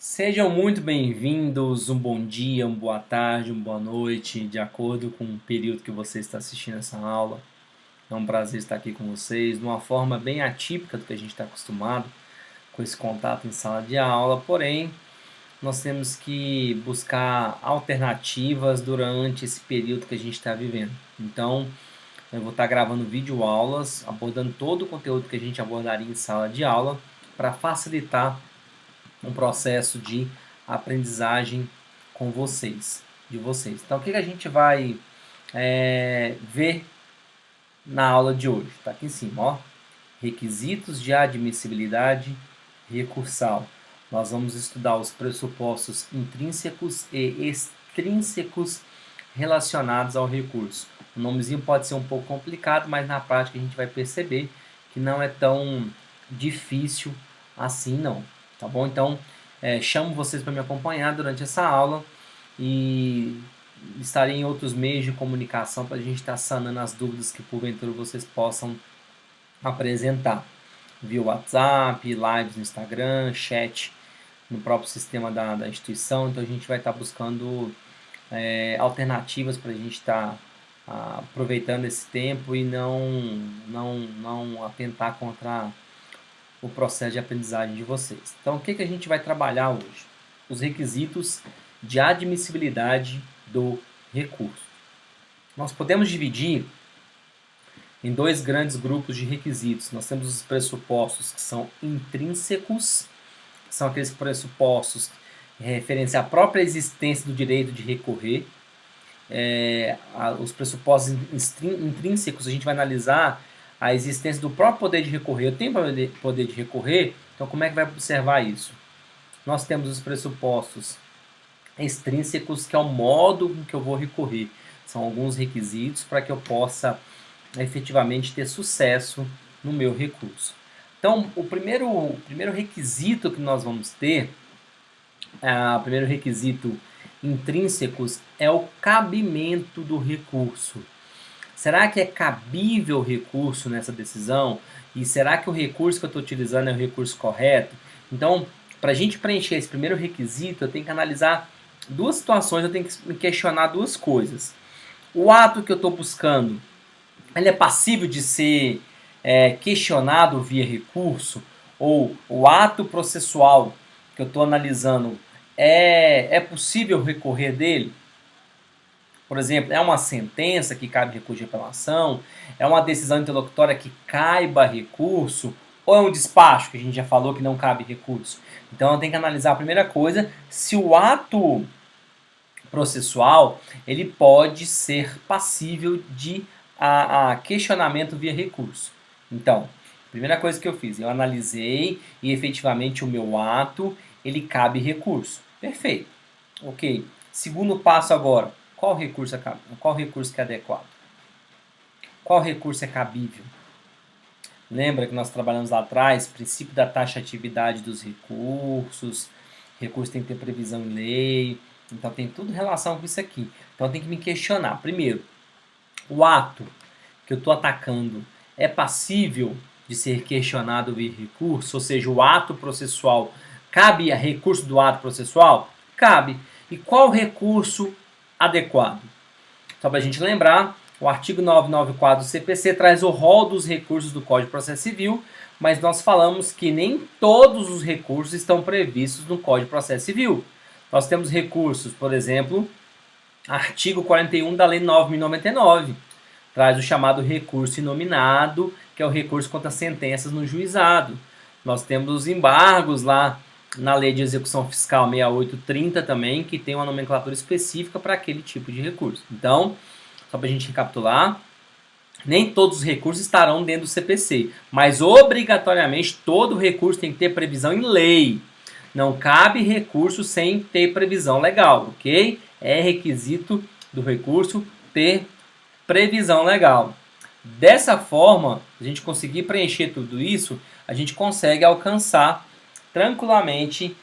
Sejam muito bem-vindos, um bom dia, uma boa tarde, uma boa noite, de acordo com o período que você está assistindo essa aula. É um prazer estar aqui com vocês, de uma forma bem atípica do que a gente está acostumado com esse contato em sala de aula, porém, nós temos que buscar alternativas durante esse período que a gente está vivendo. Então, eu vou estar gravando videoaulas, abordando todo o conteúdo que a gente abordaria em sala de aula, para facilitar um processo de aprendizagem com vocês, de vocês. Então, o que a gente vai ver na aula de hoje? Está aqui em cima, ó. Requisitos de admissibilidade recursal. Nós vamos estudar os pressupostos intrínsecos e extrínsecos relacionados ao recurso. O nomezinho pode ser um pouco complicado, mas na prática a gente vai perceber que não é tão difícil assim não, tá bom? Então, chamo vocês para me acompanhar durante essa aula e estarei em outros meios de comunicação para a gente estar sanando as dúvidas que porventura vocês possam apresentar via WhatsApp, lives no Instagram, chat no próprio sistema da instituição. Então a gente vai estar buscando alternativas para a gente estar aproveitando esse tempo e não atentar contra o processo de aprendizagem de vocês. Então o que a gente vai trabalhar hoje? Os requisitos de admissibilidade do recurso. Nós podemos dividir em dois grandes grupos de requisitos. Nós temos os pressupostos que são intrínsecos, que são aqueles pressupostos referentes à própria existência do direito de recorrer. Os pressupostos intrínsecos, a gente vai analisar a existência do próprio poder de recorrer. Eu tenho poder de recorrer, então como é que vai observar isso? Nós temos os pressupostos extrínsecos, que é o modo com que eu vou recorrer. São alguns requisitos para que eu possa efetivamente ter sucesso no meu recurso. Então, o primeiro requisito que nós vamos ter, o primeiro requisito intrínsecos, é o cabimento do recurso. Será que é cabível o recurso nessa decisão? E será que o recurso que eu estou utilizando é o recurso correto? Então, para a gente preencher esse primeiro requisito, eu tenho que analisar duas situações, eu tenho que me questionar duas coisas. O ato que eu estou buscando, ele é passível de ser questionado via recurso? Ou o ato processual que eu estou analisando, é possível recorrer dele? Por exemplo, é uma sentença que cabe recurso de apelação? É uma decisão interlocutória que caiba recurso? Ou é um despacho, que a gente já falou que não cabe recurso? Então eu tenho que analisar a primeira coisa, se o ato processual ele pode ser passível de questionamento via recurso. Então, a primeira coisa que eu fiz, eu analisei e efetivamente o meu ato ele cabe recurso. Perfeito. Ok. Segundo passo agora, qual recurso que é adequado? Qual recurso é cabível? Lembra que nós trabalhamos lá atrás, princípio da taxatividade dos recursos, recurso tem que ter previsão em lei, então tem tudo relação com isso aqui. Então tem que me questionar. Primeiro, o ato que eu estou atacando é passível de ser questionado via recurso? Ou seja, o ato processual, cabe a recurso do ato processual? Cabe. E qual recurso adequado? Só para a gente lembrar, o artigo 994 do CPC traz o rol dos recursos do Código de Processo Civil, mas nós falamos que nem todos os recursos estão previstos no Código de Processo Civil. Nós temos recursos, por exemplo, artigo 41 da Lei 9.099, traz o chamado recurso inominado, que é o recurso contra sentenças no juizado. Nós temos os embargos lá na Lei de Execução Fiscal 6830 também, que tem uma nomenclatura específica para aquele tipo de recurso. Então, só para a gente recapitular, nem todos os recursos estarão dentro do CPC, mas obrigatoriamente todo recurso tem que ter previsão em lei. Não cabe recurso sem ter previsão legal, ok? É requisito do recurso ter previsão legal. Dessa forma, a gente conseguir preencher tudo isso, a gente consegue alcançar tranquilamente,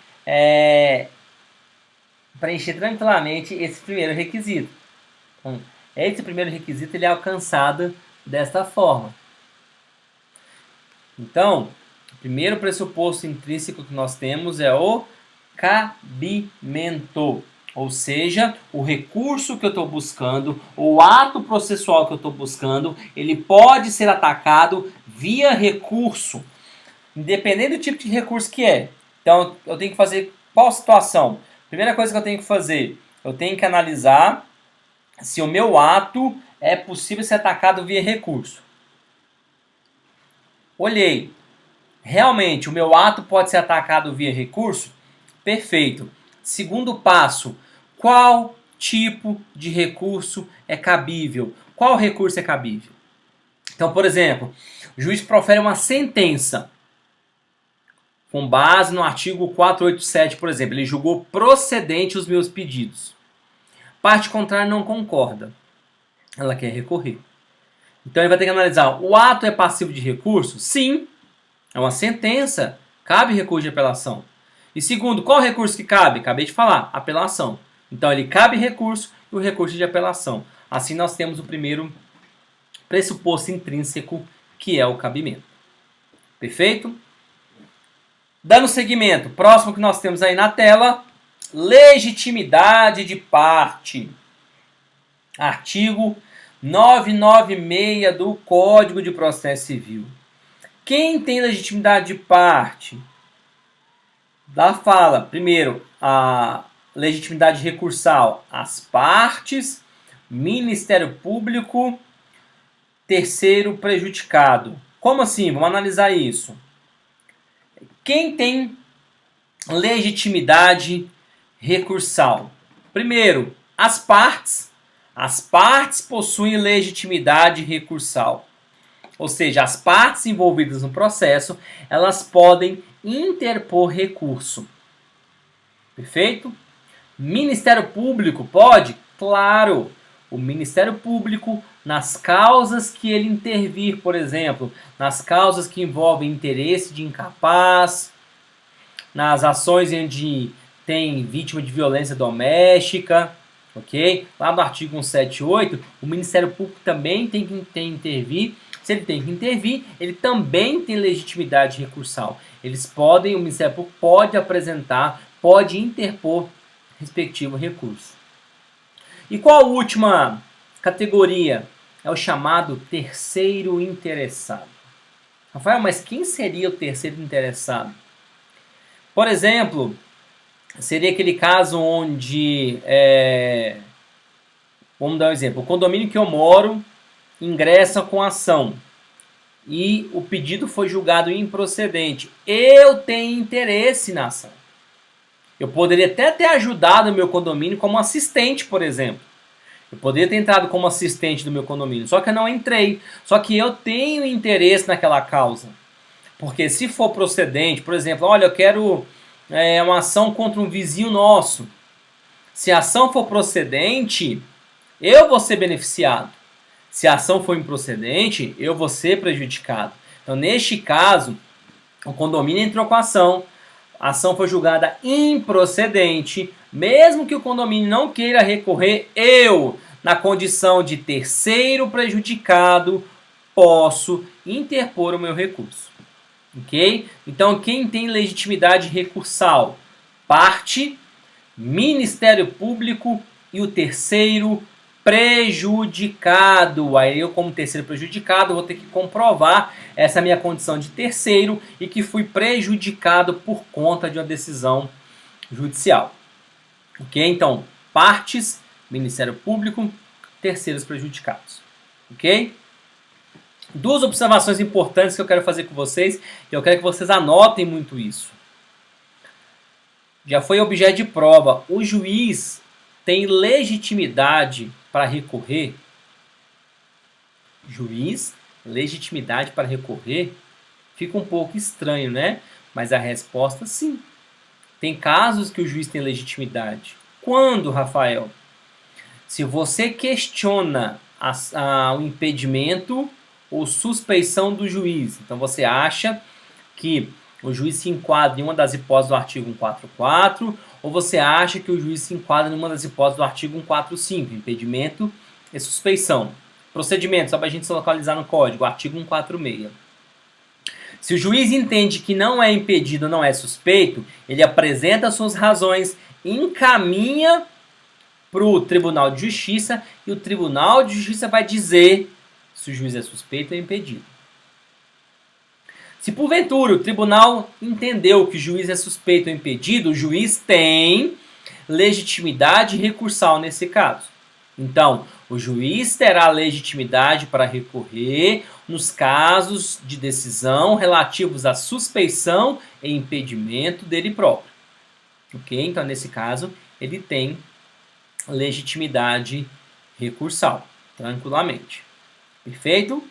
preencher tranquilamente esse primeiro requisito. Então, esse primeiro requisito ele é alcançado desta forma. Então, o primeiro pressuposto intrínseco que nós temos é o cabimento. Ou seja, o recurso que eu estou buscando, o ato processual que eu estou buscando, ele pode ser atacado via recurso, independente do tipo de recurso que é. Então, eu tenho que fazer qual situação? Primeira coisa que eu tenho que fazer, eu tenho que analisar se o meu ato é possível ser atacado via recurso. Olhei, realmente o meu ato pode ser atacado via recurso? Perfeito. Segundo passo, qual tipo de recurso é cabível? Qual recurso é cabível? Então, por exemplo, o juiz profere uma sentença com base no artigo 487, por exemplo. Ele julgou procedente os meus pedidos. Parte contrária não concorda. Ela quer recorrer. Então ele vai ter que analisar, o ato é passivo de recurso? Sim. É uma sentença. Cabe recurso de apelação. E segundo, qual recurso que cabe? Acabei de falar, apelação. Então ele cabe recurso e o recurso de apelação. Assim nós temos o primeiro pressuposto intrínseco, que é o cabimento. Perfeito? Dando seguimento, próximo que nós temos aí na tela, legitimidade de parte. Artigo 996 do Código de Processo Civil. Quem tem legitimidade de parte? Lá fala, primeiro, a legitimidade recursal, as partes, Ministério Público, terceiro prejudicado. Como assim? Vamos analisar isso. Quem tem legitimidade recursal? Primeiro, as partes. As partes possuem legitimidade recursal. Ou seja, as partes envolvidas no processo, elas podem interpor recurso. Perfeito? Ministério Público pode? Claro. O Ministério Público, nas causas que ele intervir, por exemplo, nas causas que envolvem interesse de incapaz, nas ações onde tem vítima de violência doméstica, ok? Lá no artigo 178, o Ministério Público também tem que intervir. Se ele tem que intervir, ele também tem legitimidade recursal. O Ministério Público pode apresentar, pode interpor respectivo recurso. E qual a última categoria? É o chamado terceiro interessado. Rafael, mas quem seria o terceiro interessado? Por exemplo, seria aquele caso onde, vamos dar um exemplo, o condomínio que eu moro ingressa com ação e o pedido foi julgado improcedente. Eu tenho interesse na ação. Eu poderia até ter ajudado o meu condomínio como assistente, por exemplo. Eu poderia ter entrado como assistente do meu condomínio, só que eu não entrei. Só que eu tenho interesse naquela causa. Porque se for procedente, por exemplo, olha, eu quero uma ação contra um vizinho nosso. Se a ação for procedente, eu vou ser beneficiado. Se a ação for improcedente, eu vou ser prejudicado. Então, neste caso, o condomínio entrou com a ação foi julgada improcedente, mesmo que o condomínio não queira recorrer, eu, na condição de terceiro prejudicado, posso interpor o meu recurso. Ok? Então, quem tem legitimidade recursal? Parte, Ministério Público e o terceiro prejudicado. Aí eu, como terceiro prejudicado, vou ter que comprovar essa minha condição de terceiro e que fui prejudicado por conta de uma decisão judicial. Ok? Então, partes, Ministério Público, terceiros prejudicados. Ok? Duas observações importantes que eu quero fazer com vocês e eu quero que vocês anotem muito isso. Já foi objeto de prova. O juiz tem legitimidade para recorrer? Juiz, legitimidade para recorrer? Fica um pouco estranho, né? Mas a resposta, sim. Tem casos que o juiz tem legitimidade. Quando, Rafael? Se você questiona o impedimento ou suspeição do juiz, então você acha que o juiz se enquadra em uma das hipóteses do artigo 144, ou você acha que o juiz se enquadra em uma das hipóteses do artigo 145, impedimento e suspeição. Procedimento, só para a gente se localizar no código, artigo 146. Se o juiz entende que não é impedido, não é suspeito, ele apresenta suas razões, encaminha para o Tribunal de Justiça e o Tribunal de Justiça vai dizer se o juiz é suspeito ou impedido. Se porventura o tribunal entendeu que o juiz é suspeito ou impedido, o juiz tem legitimidade recursal nesse caso. Então, o juiz terá legitimidade para recorrer nos casos de decisão relativos à suspeição e impedimento dele próprio. Ok? Então, nesse caso, ele tem legitimidade recursal, tranquilamente. Perfeito?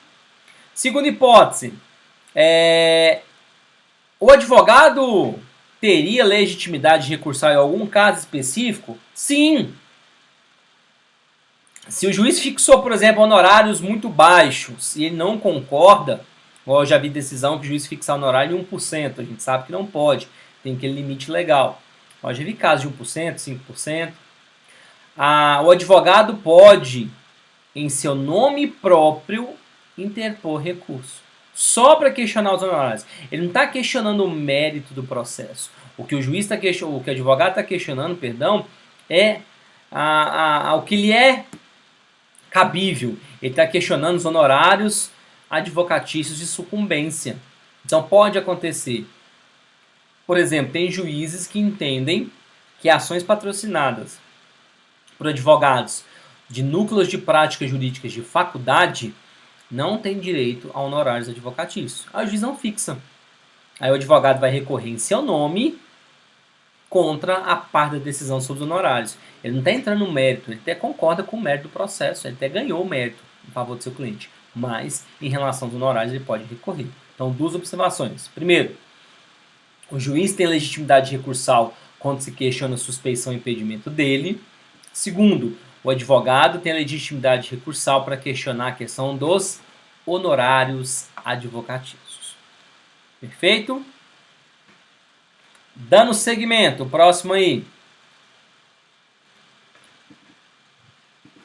Segunda hipótese. O advogado teria legitimidade recursal em algum caso específico? Sim. Se o juiz fixou, por exemplo, honorários muito baixos e ele não concorda, eu já vi decisão que o juiz fixar honorário em 1%, a gente sabe que não pode, tem aquele limite legal. Eu já vi casos de 1%, 5%. O advogado pode, em seu nome próprio, interpor recurso. Só para questionar os honorários. Ele não está questionando o mérito do processo. O que o juiz está questionando, o que o advogado está questionando, é o que lhe é cabível. Ele está questionando os honorários advocatícios de sucumbência. Então pode acontecer. Por exemplo, tem juízes que entendem que ações patrocinadas por advogados de núcleos de práticas jurídicas de faculdade não tem direito a honorários advocatícios. Aí o juiz não fixa. Aí o advogado vai recorrer em seu nome contra a parte da decisão sobre os honorários. Ele não está entrando no mérito, ele até concorda com o mérito do processo, ele até ganhou o mérito em favor do seu cliente. Mas, em relação aos honorários, ele pode recorrer. Então, duas observações. Primeiro, o juiz tem legitimidade recursal quando se questiona a suspeição e impedimento dele. Segundo, o advogado tem a legitimidade recursal para questionar a questão dos honorários advocatícios. Perfeito? Dando seguimento, o próximo aí.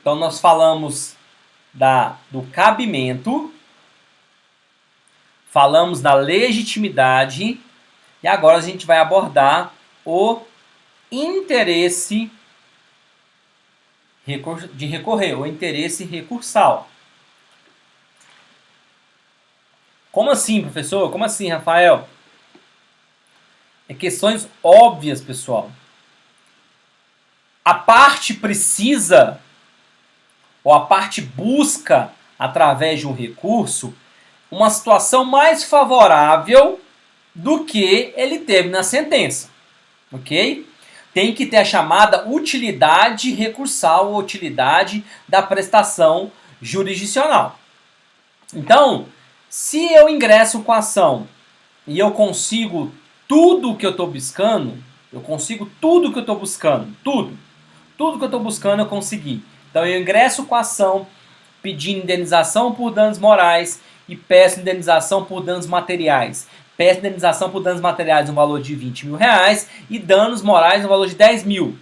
Então nós falamos do cabimento, falamos da legitimidade e agora a gente vai abordar o interesse de recorrer, o interesse recursal. Como assim, professor? Como assim, Rafael? É questões óbvias, pessoal. A parte precisa, ou a parte busca, através de um recurso, uma situação mais favorável do que ele teve na sentença. Ok? Tem que ter a chamada utilidade recursal, ou utilidade da prestação jurisdicional. Então, se eu ingresso com a ação e eu consigo tudo o que eu estou buscando, tudo que eu estou buscando eu consegui. Então eu ingresso com a ação pedindo indenização por danos morais e peço indenização por danos materiais. Peço indenização por danos materiais no valor de R$20 mil e danos morais no valor de 10 mil.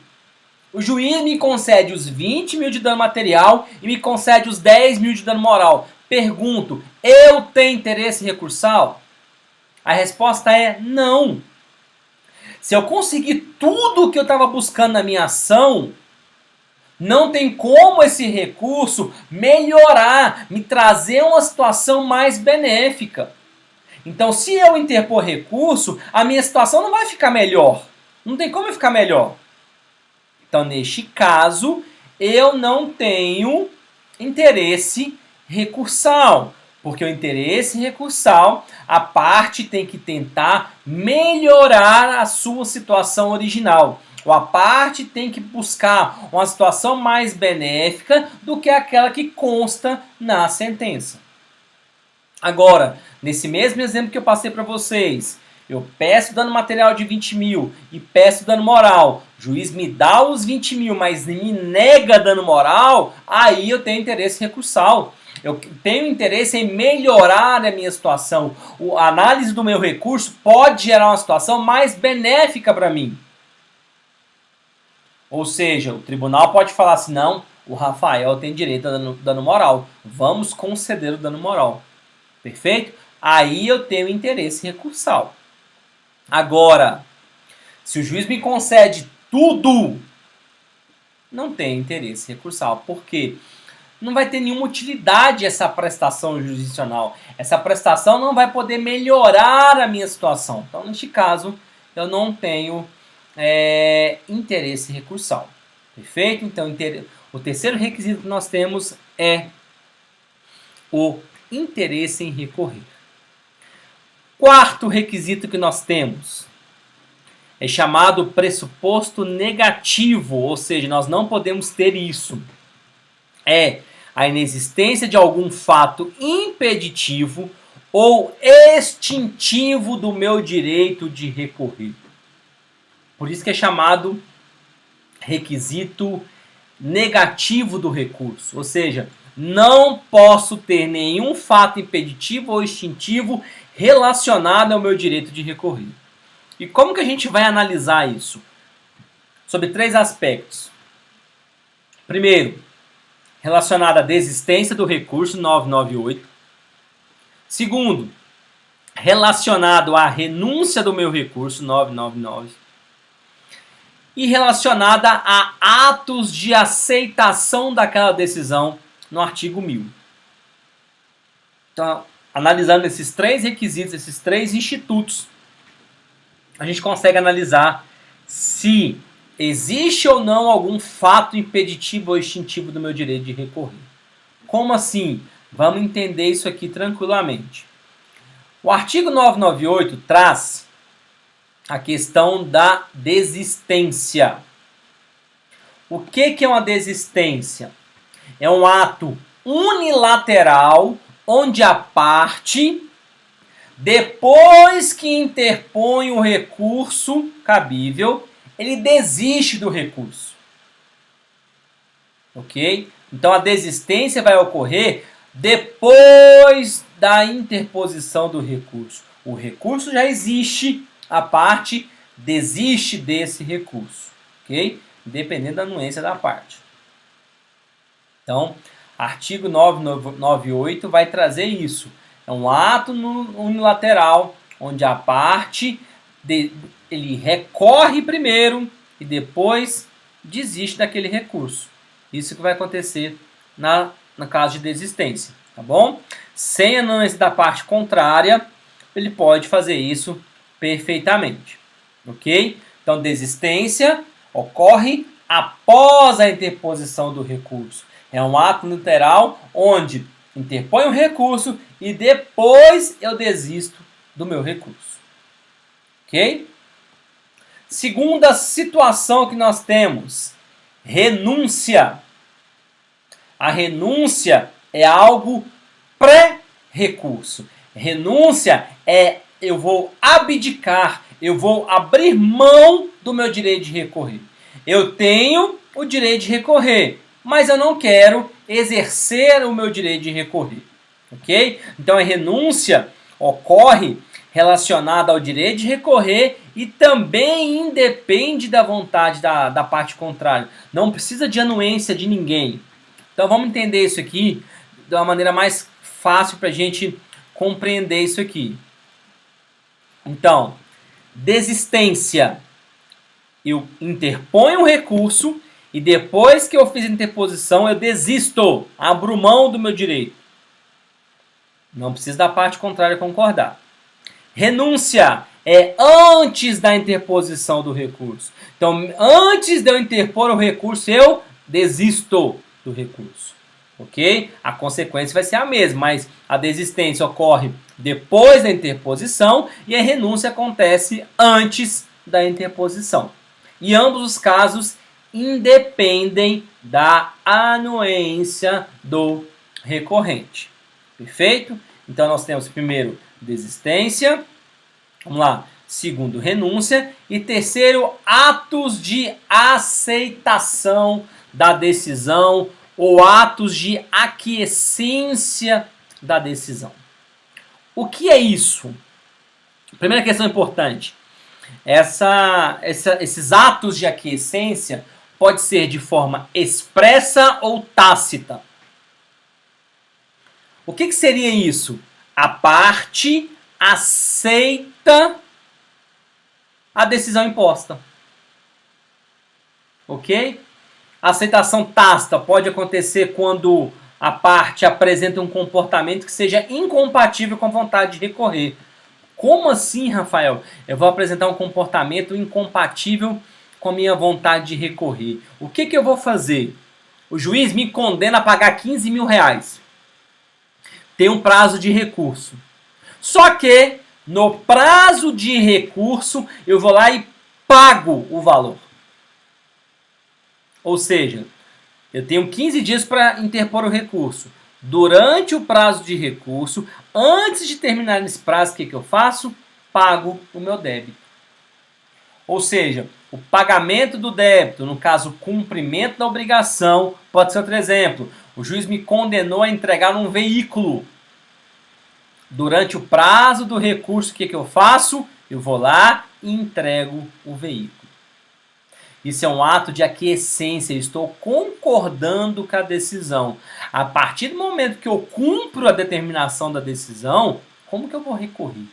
O juiz me concede os 20 mil de dano material e me concede os 10 mil de dano moral. Pergunto, eu tenho interesse recursal? A resposta é não. Se eu conseguir tudo o que eu estava buscando na minha ação, não tem como esse recurso melhorar, me trazer uma situação mais benéfica. Então, se eu interpor recurso, a minha situação não vai ficar melhor. Não tem como ficar melhor. Então, neste caso, eu não tenho interesse recursal. Porque o interesse recursal, a parte tem que tentar melhorar a sua situação original. Ou a parte tem que buscar uma situação mais benéfica do que aquela que consta na sentença. Agora, nesse mesmo exemplo que eu passei para vocês, eu peço dano material de 20 mil e peço dano moral. O juiz me dá os 20 mil, mas me nega dano moral, aí eu tenho interesse recursal. Eu tenho interesse em melhorar a minha situação. A análise do meu recurso pode gerar uma situação mais benéfica para mim. Ou seja, o tribunal pode falar assim, não, o Rafael tem direito a dano moral. Vamos conceder o dano moral. Perfeito? aí eu tenho interesse recursal. Agora, se o juiz me concede tudo, não tem interesse recursal. Por quê? Não vai ter nenhuma utilidade essa prestação jurisdicional. Essa prestação não vai poder melhorar a minha situação. Então, neste caso, eu não tenho interesse recursal. Perfeito? Então, o terceiro requisito que nós temos é o interesse em recorrer. Quarto requisito que nós temos é chamado pressuposto negativo, ou seja, nós não podemos ter isso. É a inexistência de algum fato impeditivo ou extintivo do meu direito de recorrer. Por isso que é chamado requisito negativo do recurso, ou seja, não posso ter nenhum fato impeditivo ou extintivo relacionado ao meu direito de recorrer. E como que a gente vai analisar isso? Sobre 3 aspectos. Primeiro, relacionado à desistência do recurso 998. Segundo, relacionado à renúncia do meu recurso 999. E relacionada a atos de aceitação daquela decisão no artigo 1000. Então, analisando esses 3 requisitos, esses 3 institutos, a gente consegue analisar se existe ou não algum fato impeditivo ou extintivo do meu direito de recorrer. Como assim? Vamos entender isso aqui tranquilamente. O artigo 998 traz a questão da desistência. O que é uma desistência? É um ato unilateral onde a parte, depois que interpõe o recurso cabível, ele desiste do recurso. Ok? Então a desistência vai ocorrer depois da interposição do recurso. O recurso já existe, a parte desiste desse recurso. Ok? Independente da anuência da parte. Então, artigo 998 vai trazer isso. É um ato unilateral onde a parte ele recorre primeiro e depois desiste daquele recurso. Isso que vai acontecer no caso de desistência, tá bom? Sem anuência da parte contrária, ele pode fazer isso perfeitamente, ok? Então, desistência ocorre após a interposição do recurso. É um ato unilateral onde interpõe o recurso e depois eu desisto do meu recurso. Ok? Segunda situação que nós temos, renúncia. A renúncia é algo pré-recurso. Renúncia é eu vou abdicar, eu vou abrir mão do meu direito de recorrer. Eu tenho o direito de recorrer, mas eu não quero exercer o meu direito de recorrer. Ok? Então a renúncia ocorre relacionada ao direito de recorrer e também independe da vontade da parte contrária. Não precisa de anuência de ninguém. Então vamos entender isso aqui de uma maneira mais fácil para a gente compreender isso aqui. Então, desistência. Eu interponho um recurso e depois que eu fiz a interposição eu desisto, abro mão do meu direito. Não precisa da parte contrária concordar. Renúncia é antes da interposição do recurso. Então, antes de eu interpor o recurso, eu desisto do recurso. Ok? A consequência vai ser a mesma, mas a desistência ocorre depois da interposição e a renúncia acontece antes da interposição. E ambos os casos independem da anuência do recorrente. Perfeito? Então nós temos primeiro desistência, vamos lá, segundo renúncia e terceiro atos de aceitação da decisão ou atos de aquiescência da decisão. O que é isso? Primeira questão importante. Esses atos de aquiescência pode ser de forma expressa ou tácita. O que seria isso? A parte aceita a decisão imposta. Ok? A aceitação tácita pode acontecer quando a parte apresenta um comportamento que seja incompatível com a vontade de recorrer. Como assim, Rafael? Eu vou apresentar um comportamento incompatível com a minha vontade de recorrer. O que eu vou fazer? O juiz me condena a pagar 15 mil reais. Tem um prazo de recurso. Só que, no prazo de recurso, eu vou lá e pago o valor. Ou seja, eu tenho 15 dias para interpor o recurso. Durante o prazo de recurso, antes de terminar esse prazo, o que eu faço? Pago o meu débito. Ou seja, o pagamento do débito, no caso, o cumprimento da obrigação, pode ser outro exemplo. O juiz me condenou a entregar um veículo. Durante o prazo do recurso, o que eu faço? Eu vou lá e entrego o veículo. Isso é um ato de aquiescência, eu estou concordando com a decisão. A partir do momento que eu cumpro a determinação da decisão, como que eu vou recorrer?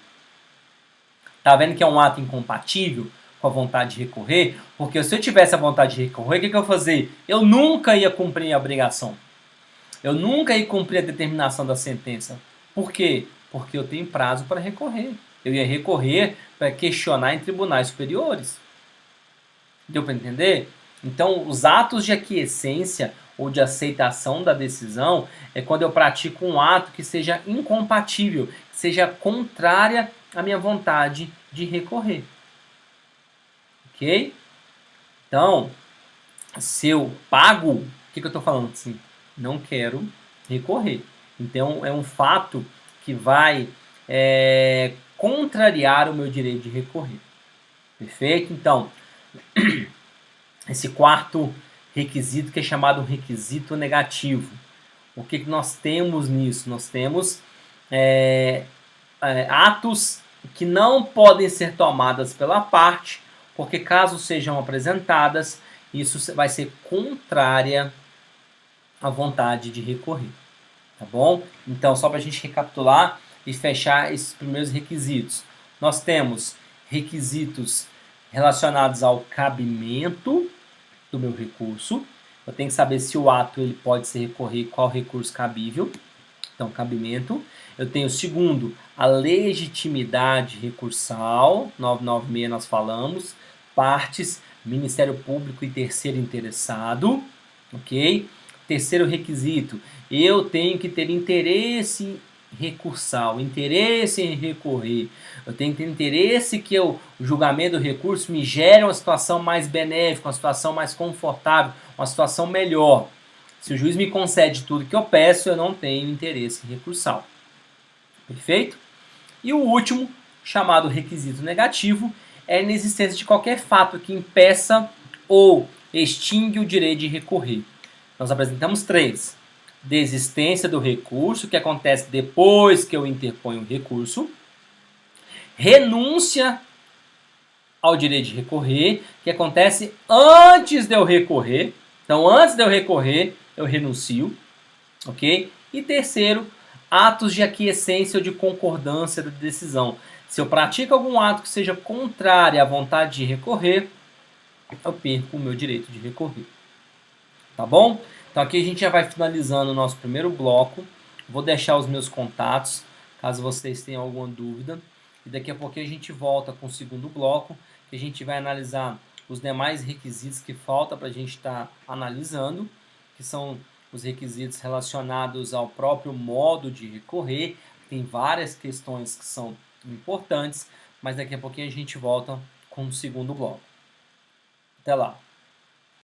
Tá vendo que é um ato incompatível com a vontade de recorrer? Porque se eu tivesse a vontade de recorrer, o que eu ia fazer? Eu nunca ia cumprir a obrigação. Eu nunca ia cumprir a determinação da sentença. Por quê? Porque eu tenho prazo para recorrer. Eu ia recorrer para questionar em tribunais superiores. Deu para entender? Então, os atos de aquiescência ou de aceitação da decisão é quando eu pratico um ato que seja incompatível, que seja contrária à minha vontade de recorrer. Ok? Então, se eu pago, o que eu estou falando? Assim, não quero recorrer. Então, é um fato que vai contrariar o meu direito de recorrer. Perfeito? Então, esse quarto requisito que é chamado requisito negativo. O que nós temos nisso? Nós temos atos que não podem ser tomadas pela parte, porque caso sejam apresentadas, isso vai ser contrária à vontade de recorrer. Tá bom? Então, só para a gente recapitular e fechar esses primeiros requisitos. Nós temos requisitos relacionados ao cabimento do meu recurso. Eu tenho que saber se o ato ele pode ser recorrer, qual recurso cabível. Então, cabimento. Eu tenho, segundo, a legitimidade recursal. 996 nós falamos. Partes, Ministério Público e terceiro interessado. Ok? Terceiro requisito, eu tenho que ter interesse recursal, interesse em recorrer. Eu tenho que ter interesse que o julgamento do recurso me gere uma situação mais benéfica, uma situação mais confortável, uma situação melhor. Se o juiz me concede tudo que eu peço, eu não tenho interesse recursal. Perfeito? E o último, chamado requisito negativo, é a inexistência de qualquer fato que impeça ou extingue o direito de recorrer. Nós apresentamos 3. Desistência do recurso, que acontece depois que eu interponho o recurso. Renúncia ao direito de recorrer, que acontece antes de eu recorrer. Então, antes de eu recorrer, eu renuncio. Ok? E terceiro, atos de aquiescência ou de concordância da decisão. Se eu pratico algum ato que seja contrário à vontade de recorrer, eu perco o meu direito de recorrer. Tá bom? Então aqui a gente já vai finalizando o nosso primeiro bloco. Vou deixar os meus contatos, caso vocês tenham alguma dúvida. E daqui a pouco a gente volta com o segundo bloco, que a gente vai analisar os demais requisitos que falta para a gente estar analisando, que são os requisitos relacionados ao próprio modo de recorrer. Tem várias questões que são importantes, mas daqui a pouquinho a gente volta com o segundo bloco. Até lá!